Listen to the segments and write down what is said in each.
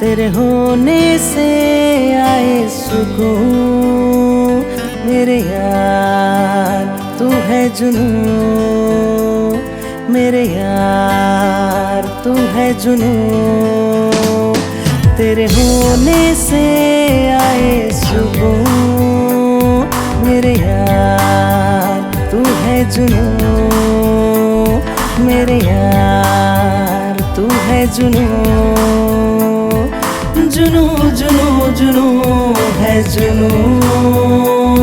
तेरे होने से आए सुकून। मेरे यार तू है जुनून, मेरे यार तू है जुनून। तेरे होने से आए सुकून। मेरे यार तू है जुनून, मेरे यार तू है जुनून। जुनून जुनून जुनून है जुनून।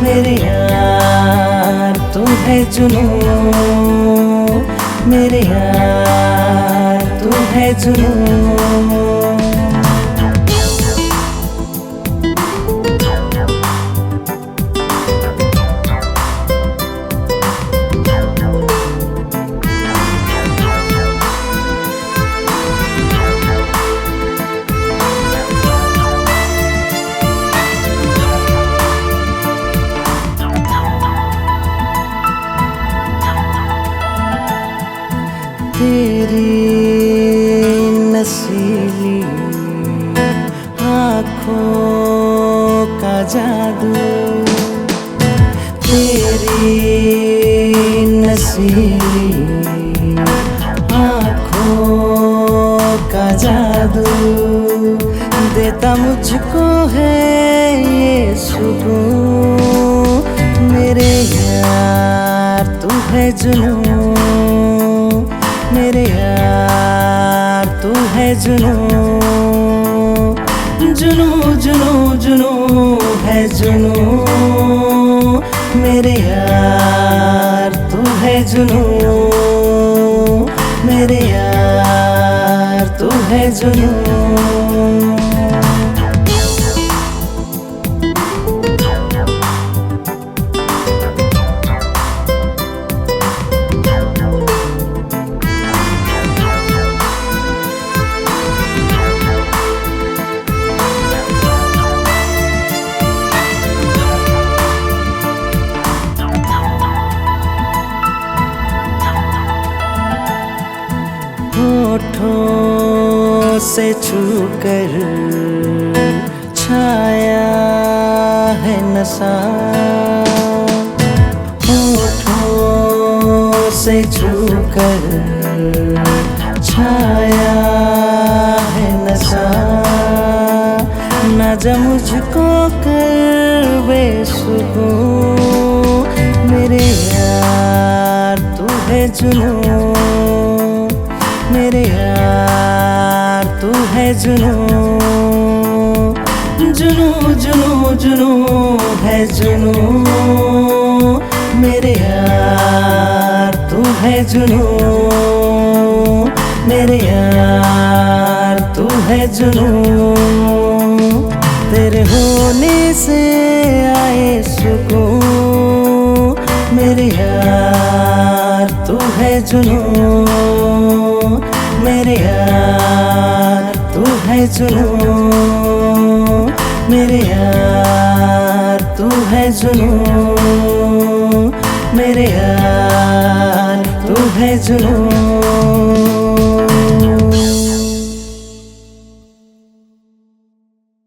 मेरे यार तू है जुनून, मेरे यार तू है जुनून। तेरी नसीली आँखों का जादू, तेरी नसीली आँखों का जादू देता मुझको है ये सुकून। मेरे यार तू है जुनून, मेरे यार तू है जुनून। जुनून जुनून जुनून है जुनून। मेरे यार तू है जुनून, मेरे यार तू है जुनून। होठों से छूकर छाया है नशा, होठों से छूकर छाया है नशा। न जा मुझको कर बेसुकून। मेरे यार तू है जुनून, मेरे यार तू है जुनून। जुनून जुनून जुनून है जुनून। मेरे यार तू है जुनून, मेरे यार तू है जुनून। तेरे होने से आए सुकून। मेरे यार तू है जुनून, मेरे यार तू है जुनून। मेरे यार तू है जुनून, मेरे यार तू है जुनून।